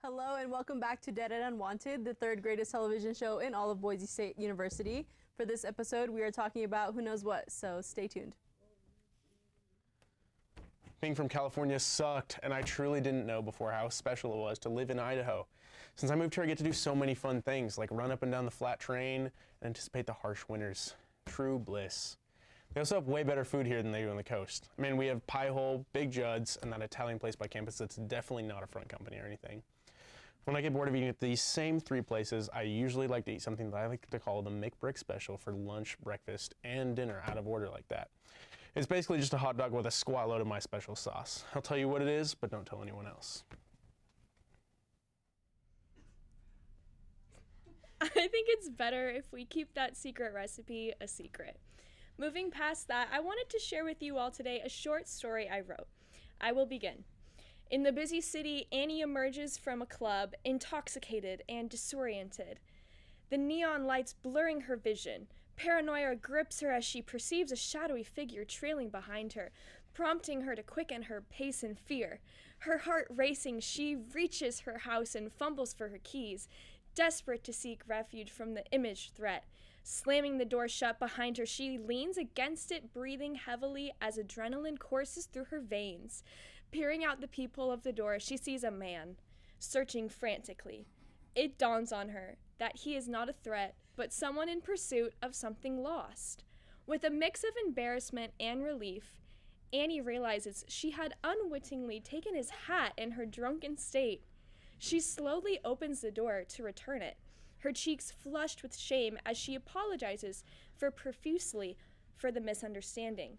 Hello and welcome back to Dead and Unwanted, the third greatest television show in all of Boise State University. For this episode, we are talking about who knows what, so stay tuned. Being from California sucked, and I truly didn't know before how special it was to live in Idaho. Since I moved here, I get to do so many fun things, like run up and down the flat terrain and anticipate the harsh winters. True bliss. They also have way better food here than they do on the coast. I mean, we have Pie Hole, Big Judd's, and that Italian place by campus that's definitely not a front company or anything. When I get bored of eating at these same three places, I usually like to eat something that I like to call the McBrick special for lunch, breakfast, and dinner out of order like that. It's basically just a hot dog with a squat load of my special sauce. I'll tell you what it is, but don't tell anyone else. I think it's better if we keep that secret recipe a secret. Moving past that, I wanted to share with you all today a short story I wrote. I will begin. In the busy city, Annie emerges from a club, intoxicated and disoriented. The neon lights blurring her vision. Paranoia grips her as she perceives a shadowy figure trailing behind her, prompting her to quicken her pace in fear. Her heart racing, she reaches her house and fumbles for her keys, desperate to seek refuge from the imaged threat. Slamming the door shut behind her, she leans against it, breathing heavily as adrenaline courses through her veins. Peering out the peephole of the door, she sees a man, searching frantically. It dawns on her that he is not a threat, but someone in pursuit of something lost. With a mix of embarrassment and relief, Annie realizes she had unwittingly taken his hat in her drunken state. She slowly opens the door to return it, her cheeks flushed with shame as she apologizes profusely for the misunderstanding.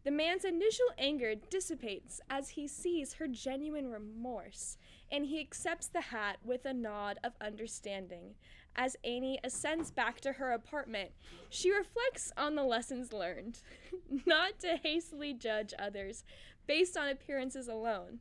The man's initial anger dissipates as he sees her genuine remorse, and he accepts the hat with a nod of understanding. As Annie ascends back to her apartment, she reflects on the lessons learned, not to hastily judge others based on appearances alone.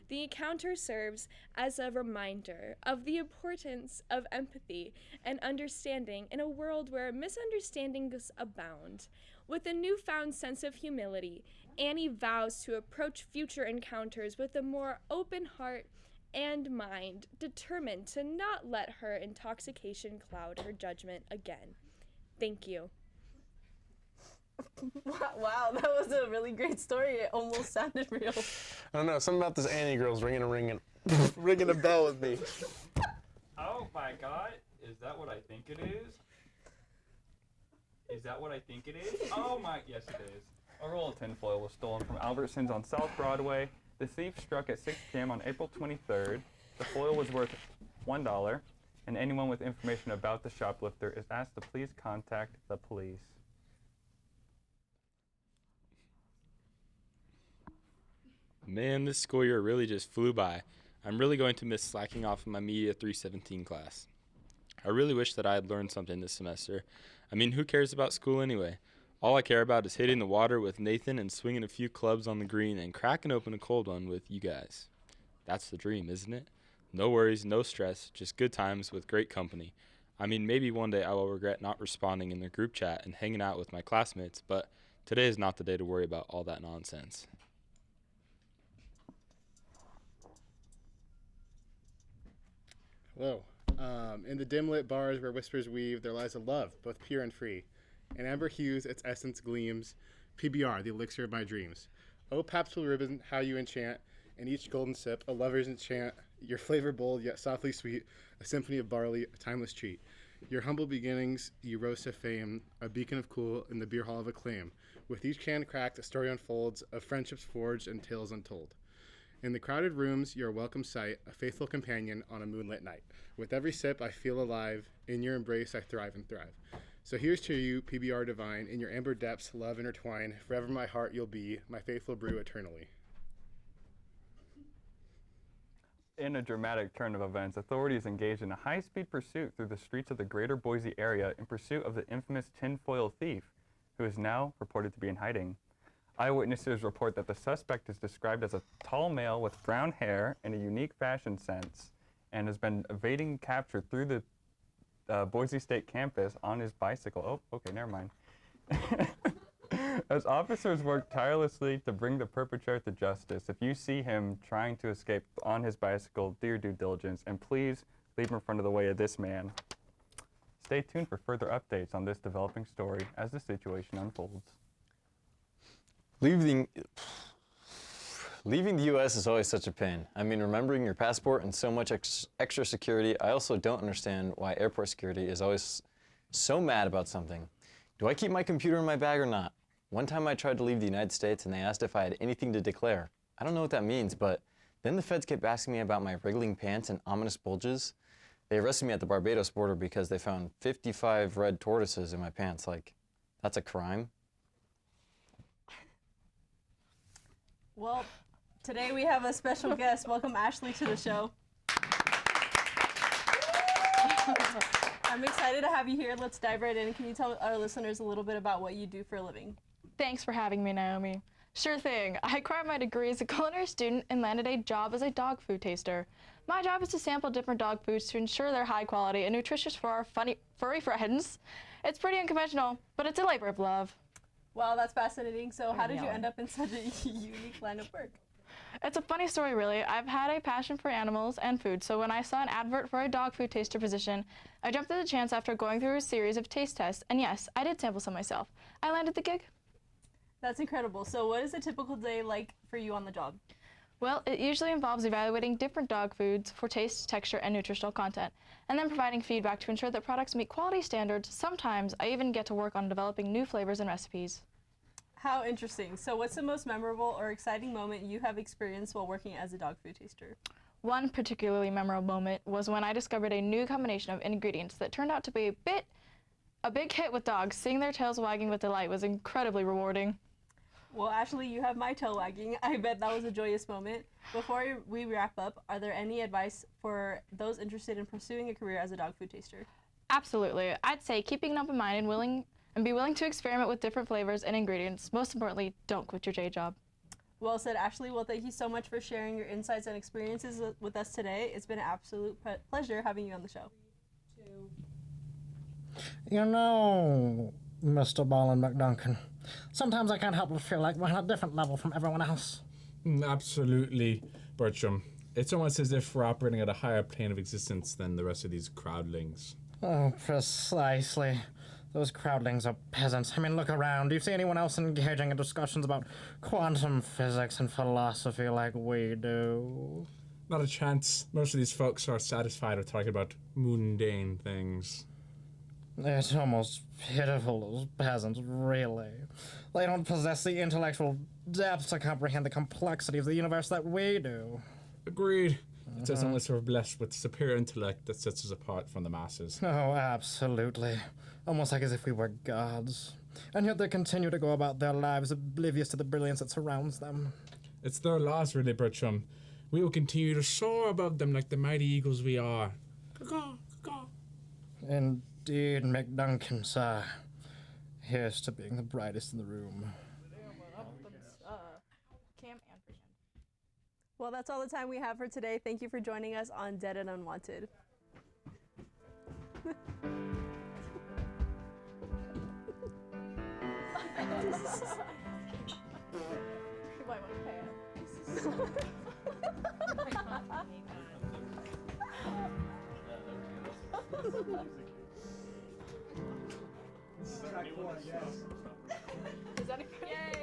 The encounter serves as a reminder of the importance of empathy and understanding in a world where misunderstandings abound. With a newfound sense of humility, Annie vows to approach future encounters with a more open heart and mind, determined to not let her intoxication cloud her judgment again. Thank you. Wow, that was a really great story. It almost sounded real. I don't know, something about this Annie girl's ringing a bell with me. Oh my god, is that what I think it is? Is that what I think it is? Oh my, yes it is. A roll of tinfoil was stolen from Albertsons on South Broadway. The thief struck at 6 p.m. on April 23rd. The foil was worth $1, and anyone with information about the shoplifter is asked to please contact the police. Man, this school year really just flew by. I'm really going to miss slacking off in my Media 317 class. I really wish that I had learned something this semester. I mean, who cares about school anyway? All I care about is hitting the water with Nathan and swinging a few clubs on the green and cracking open a cold one with you guys. That's the dream, isn't it? No worries, no stress, just good times with great company. I mean, maybe one day I will regret not responding in the group chat and hanging out with my classmates, but today is not the day to worry about all that nonsense. Hello. In the dim-lit bars where whispers weave, there lies a love, both pure and free. In amber hues, its essence gleams. PBR, the elixir of my dreams. Oh, Pabst Blue Ribbon, how you enchant. In each golden sip, a lover's enchant. Your flavor bold, yet softly sweet. A symphony of barley, a timeless treat. Your humble beginnings, you rose to fame. A beacon of cool in the beer hall of acclaim. With each can cracked, a story unfolds of friendships forged and tales untold. In the crowded rooms, you're a welcome sight, a faithful companion on a moonlit night. With every sip, I feel alive. In your embrace, I thrive and thrive. So here's to you, PBR divine. In your amber depths, love intertwine. Forever my heart you'll be, my faithful brew eternally. In a dramatic turn of events, authorities engaged in a high-speed pursuit through the streets of the greater Boise area in pursuit of the infamous tinfoil thief, who is now reported to be in hiding. Eyewitnesses report that the suspect is described as a tall male with brown hair and a unique fashion sense, and has been evading capture through the Boise State campus on his bicycle. Oh, okay, never mind. As officers work tirelessly to bring the perpetrator to justice, if you see him trying to escape on his bicycle, do your due diligence, and please leave him in front of the way of this man. Stay tuned for further updates on this developing story as the situation unfolds. Leaving the U.S. is always such a pain. I mean, remembering your passport and so much extra security. I also don't understand why airport security is always so mad about something. Do I keep my computer in my bag or not? One time I tried to leave the United States and they asked if I had anything to declare. I don't know what that means, but then the feds kept asking me about my wriggling pants and ominous bulges. They arrested me at the Barbados border because they found 55 red tortoises in my pants. Like, that's a crime? Well, today we have a special guest. Welcome Ashley to the show. I'm excited to have you here. Let's dive right in. Can you tell our listeners a little bit about what you do for a living? Thanks for having me, Naomi. Sure thing. I acquired my degree as a culinary student and landed a job as a dog food taster. My job is to sample different dog foods to ensure they're high quality and nutritious for our furry friends. It's pretty unconventional, but it's a labor of love. Wow, that's fascinating. So how did you end up in such a unique line of work? It's a funny story, really. I've had a passion for animals and food, so when I saw an advert for a dog food taster position, I jumped at the chance after going through a series of taste tests, and yes, I did sample some myself. I landed the gig. That's incredible. So what is a typical day like for you on the job? Well, it usually involves evaluating different dog foods for taste, texture, and nutritional content, and then providing feedback to ensure that products meet quality standards. Sometimes I even get to work on developing new flavors and recipes. How interesting. So what's the most memorable or exciting moment you have experienced while working as a dog food taster? One particularly memorable moment was when I discovered a new combination of ingredients that turned out to be a big hit with dogs. Seeing their tails wagging with delight was incredibly rewarding. Well, Ashley, you have my tail wagging. I bet that was a joyous moment. Before we wrap up, are there any advice for those interested in pursuing a career as a dog food taster? Absolutely. I'd say keeping an open mind and be willing to experiment with different flavors and ingredients. Most importantly, don't quit your day job. Well said, Ashley. Well, thank you so much for sharing your insights and experiences with us today. It's been an absolute pleasure having you on the show. You know, Mr. Ballin McDuncan, sometimes I can't help but feel like we're on a different level from everyone else. Absolutely, Bertram. It's almost as if we're operating at a higher plane of existence than the rest of these crowdlings. Oh, precisely. Those crowdlings are peasants. I mean, look around. Do you see anyone else engaging in discussions about quantum physics and philosophy like we do? Not a chance. Most of these folks are satisfied with talking about mundane things. It's almost pitiful, those peasants, really. They don't possess the intellectual depth to comprehend the complexity of the universe that we do. Agreed. It says unless we're blessed with superior intellect that sets us apart from the masses. Oh, absolutely. Almost like as if we were gods. And yet they continue to go about their lives oblivious to the brilliance that surrounds them. It's their laws, really, Bertram. We will continue to soar above them like the mighty eagles we are. Caw-caw, caw-caw. Indeed, McDuncan, sir. Here's to being the brightest in the room. Well, that's all the time we have for today. Thank you for joining us on Dead and Unwanted. You might want to pay it. Is that a good? Yay!